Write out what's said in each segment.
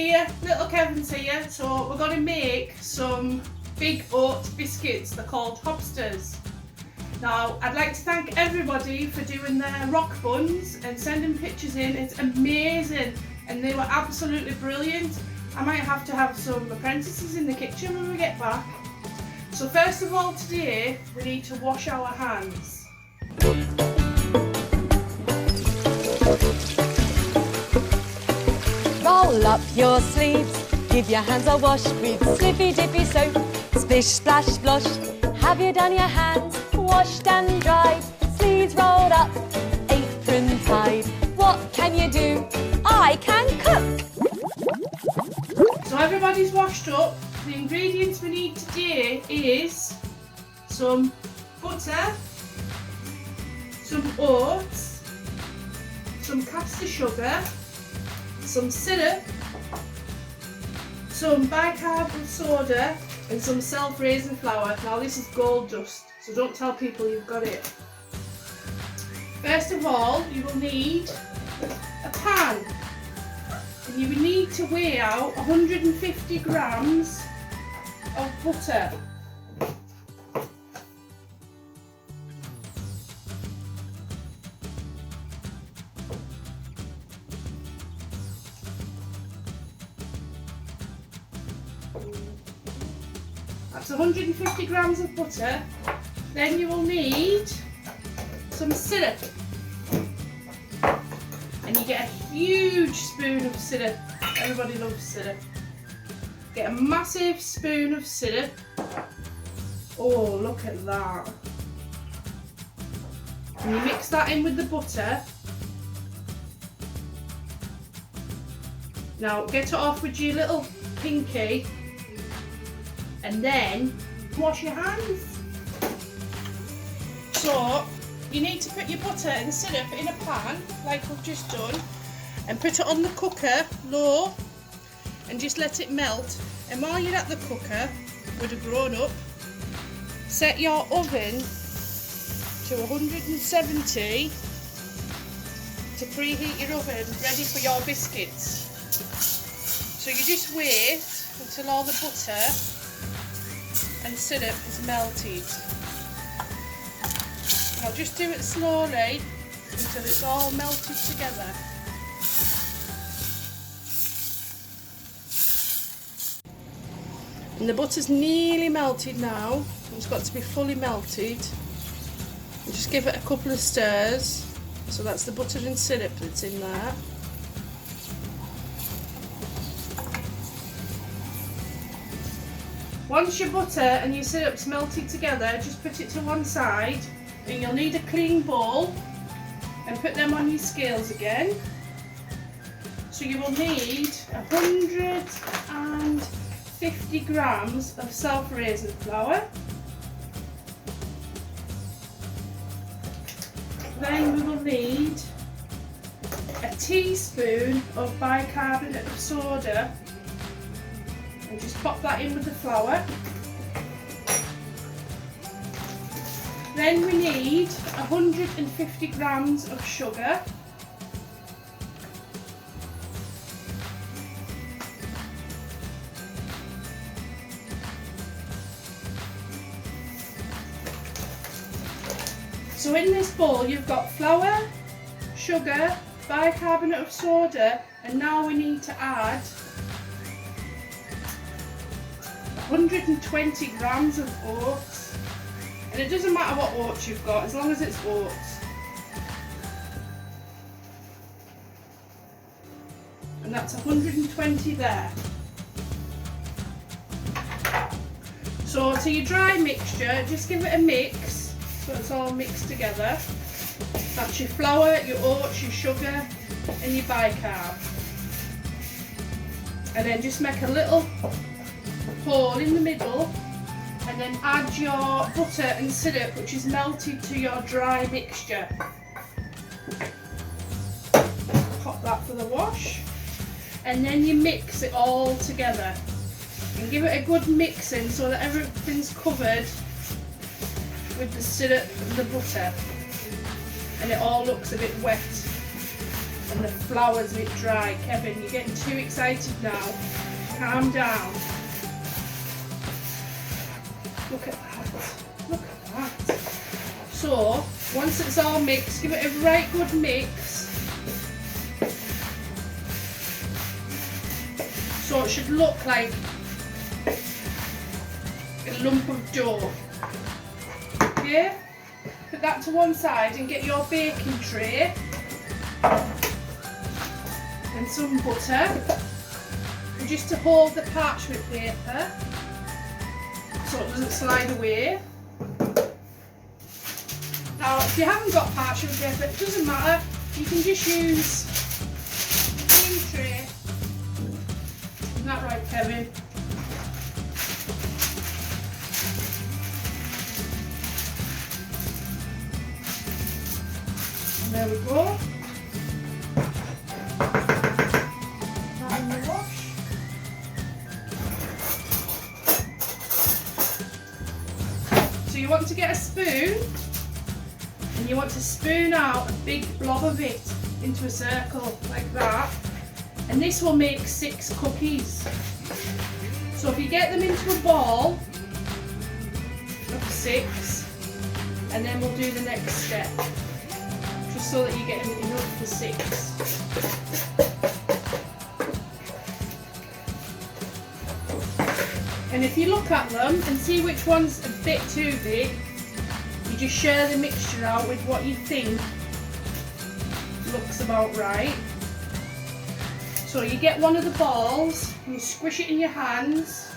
here, little Kevin's here, so we're going to make some big oat biscuits. They're called Hobsters. Now, I'd like to thank everybody for doing their rock buns and sending pictures in. It's amazing, and they were absolutely brilliant. I might have to have some apprentices in the kitchen when we get back. So first of all today, we need to wash our hands. Roll up your sleeves, give your hands a wash with slippy dippy soap. Splish splash splosh, have you done your hands? Washed and dried, sleeves rolled up, apron tied. What can you do? I can cook! So everybody's washed up. The ingredients we need today is some butter, some oats, some caster sugar, some syrup, some bicarbonate soda and some self-raising flour. Now this is gold dust, so don't tell people you've got it. First of all, you will need a pan, and you will need to weigh out 150 grams of butter. That's 150 grams of butter. Then you will need some syrup, and you get a huge spoon of syrup. Everybody loves syrup. Get a massive spoon of syrup. Oh, look at that. And you mix that in with the butter. Now get it off with your little pinky, and then wash your hands. So you need to put your butter and syrup in a pan like we've just done, and put it on the cooker low and just let it melt. And while you're at the cooker with a grown up, set your oven to 170 to preheat your oven ready for your biscuits. So you just wait until all the butter and syrup is melted. Now just do it slowly until it's all melted together. And the butter's nearly melted now. It's got to be fully melted. And just give it a couple of stirs. So that's the butter and syrup that's in there. Once your butter and your syrup's melted together, just put it to one side, and you'll need a clean bowl and put them on your scales again. So you will need 150 grams of self-raising flour. Then we will need a teaspoon of bicarbonate of soda, and just pop that in with the flour. Then we need 150 grams of sugar. So in this bowl you've got flour, sugar, bicarbonate of soda, and now we need to add 120 grams of oats. And it doesn't matter what oats you've got, as long as it's oats. And that's 120 there. So to your dry mixture, just give it a mix so it's all mixed together. That's your flour, your oats, your sugar and your bicarb. And then just make a little hole in the middle, and then add your butter and syrup, which is melted, to your dry mixture. Pop that for the wash, and then you mix it all together and give it a good mixing so that everything's covered with the syrup and the butter, and it all looks a bit wet and the flour's a bit dry. Kevin, you're getting too excited now. Calm down. Look at that. Look at that. So, once it's all mixed, give it a right good mix. So it should look like a lump of dough. Okay? Put that to one side and get your baking tray and some butter. And just to hold the parchment paper so it doesn't slide away. Now, if you haven't got parchment paper, it doesn't matter. You can just use a clean tray. Isn't that right, Kevin? And there we go. That in the wash. So you want to get a spoon and you want to spoon out a big blob of it into a circle like that, and this will make 6 cookies. So if you get them into a ball of 6, and then we'll do the next step, just so that you get enough for 6. And if you look at them and see which one's a bit too big, you just share the mixture out with what you think looks about right. So you get one of the balls and you squish it in your hands,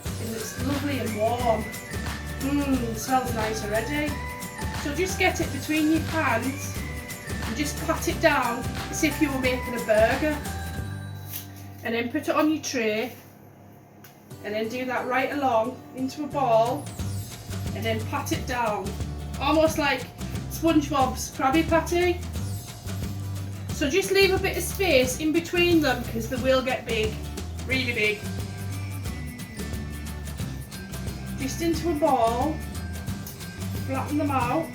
and it's lovely and warm. It smells nice already. So just get it between your hands and just pat it down as if you were making a burger. And then put it on your tray, and then do that right along into a ball, and then pat it down. Almost like SpongeBob's Krabby Patty. So just leave a bit of space in between them because they will get big, really big. Just into a ball, flatten them out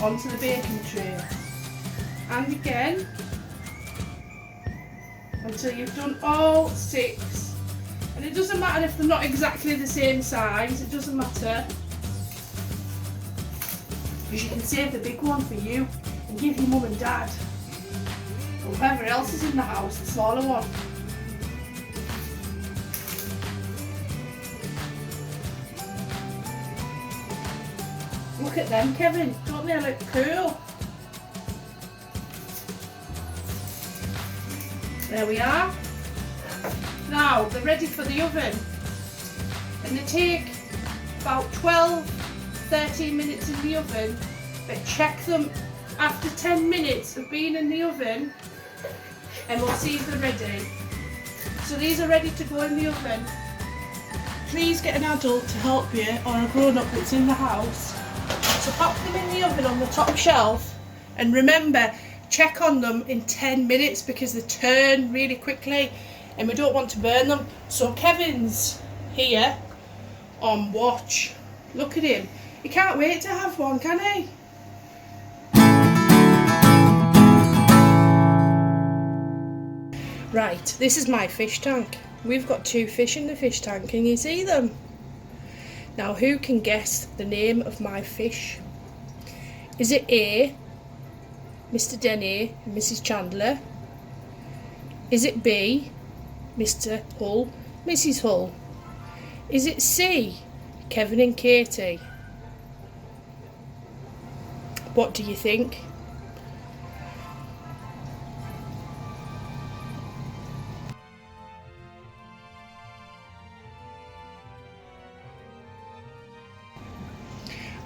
onto the baking tray. And again, until you've done all 6. And it doesn't matter if they're not exactly the same size, it doesn't matter. Because you can save the big one for you and give your mum and dad, or whoever else is in the house, the smaller one. Look at them, Kevin, don't they look cool? There we are. Now they're ready for the oven, and they take about 12-13 minutes in the oven, but check them after 10 minutes of being in the oven and we'll see if they're ready. So these are ready to go in the oven. Please get an adult to help you, or a grown-up that's in the house. So pop them in the oven on the top shelf, and remember, check on them in 10 minutes because they turn really quickly and we don't want to burn them. So Kevin's here on watch. Look at him. He can't wait to have one, can he? Right, this is my fish tank. We've got 2 fish in the fish tank. Can you see them? Now, who can guess the name of my fish? Is it A, Mr. Denny and Mrs. Chandler? Is it B, Mr. Hull, Mrs. Hull? Is it C, Kevin and Katie? What do you think?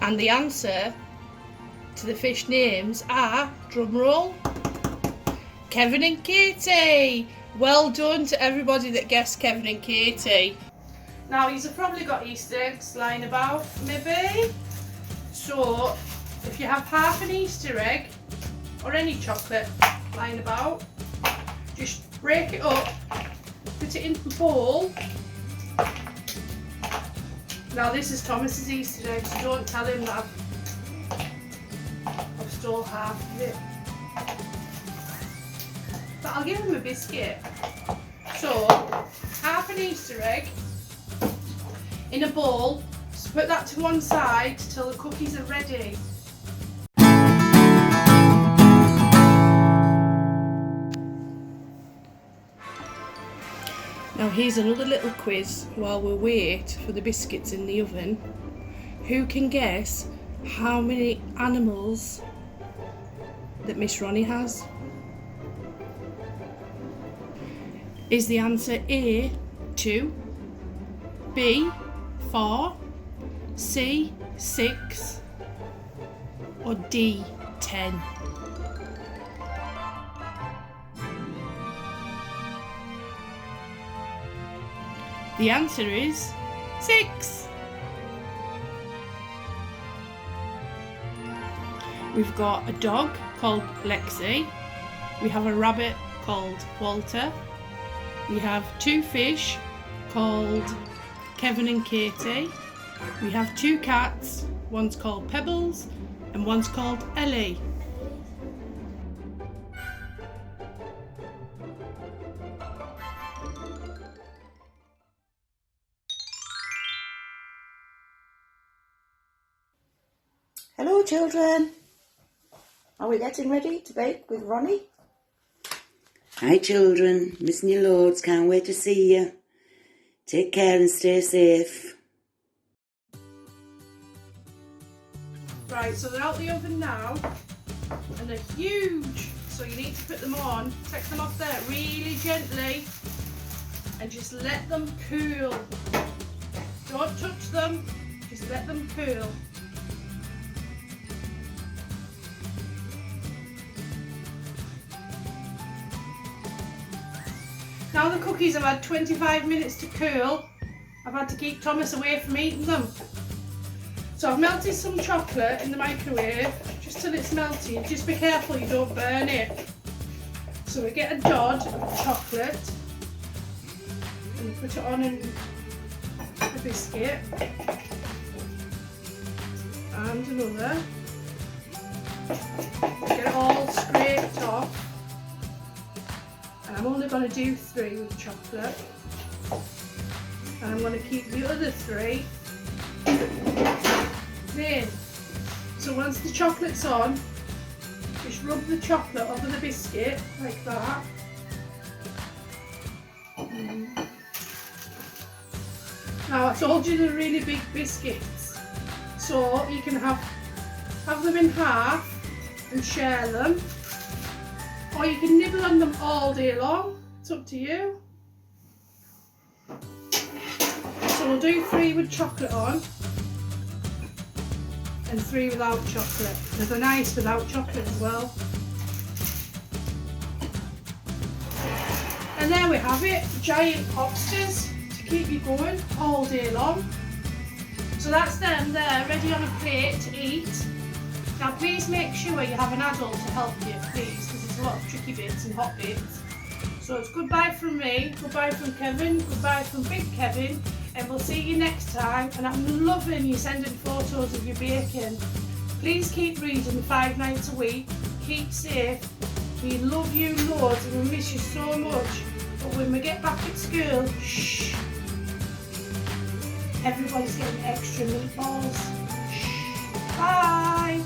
And the answer to the fish names are, drumroll, Kevin and Katie. Well done to everybody that guessed Kevin and Katie. Now, you've probably got Easter eggs lying about, maybe. So, if you have half an Easter egg, or any chocolate lying about, just break it up, put it in a bowl. Now, this is Thomas's Easter egg, so don't tell him that I've stole half of it. but I'll give him a biscuit. So, half an Easter egg in a bowl. Just put that to one side till the cookies are ready. Now here's another little quiz while we wait for the biscuits in the oven. Who can guess how many animals that Miss Ronnie has? Is the answer A, 2, B, 4, C, 6, or D, 10? The answer is 6. We've got a dog called Lexi. We have a rabbit called Walter. We have 2 fish called Kevin and Katie. We have 2 cats. One's called Pebbles and one's called Ellie. Hello children, are we getting ready to bake with Ronnie? Hi children, missing you loads, can't wait to see you. Take care and stay safe. Right, so they're out the oven now and they're huge, so you need to put them on, take them off there really gently and just let them cool. Don't touch them, just let them cool. Now the cookies have had 25 minutes to cool, I've had to keep Thomas away from eating them. So I've melted some chocolate in the microwave, just till it's melted. Just be careful you don't burn it. So we get a dod of chocolate and put it on in a biscuit. And another. Get it all scraped off. And I'm only going to do 3 with chocolate. And I'm going to keep the other 3 in. So once the chocolate's on, just rub the chocolate over the biscuit like that. Now I told you they're really big biscuits, so you can have them in half and share them. Or you can nibble on them all day long, it's up to you. So we'll do 3 with chocolate on and 3 without chocolate. They're nice without chocolate as well. And there we have it, giant popsters to keep you going all day long. So that's them there, ready on a plate to eat. Now please make sure you have an adult to help you, please, because there's a lot of tricky bits and hot bits. So it's goodbye from me, goodbye from Kevin, goodbye from Big Kevin, and we'll see you next time. And I'm loving you sending photos of your baking. Please keep reading 5 nights a week, keep safe. We love you loads and we miss you so much. But when we get back at school, shh, everybody's getting extra meatballs. Shh. Bye.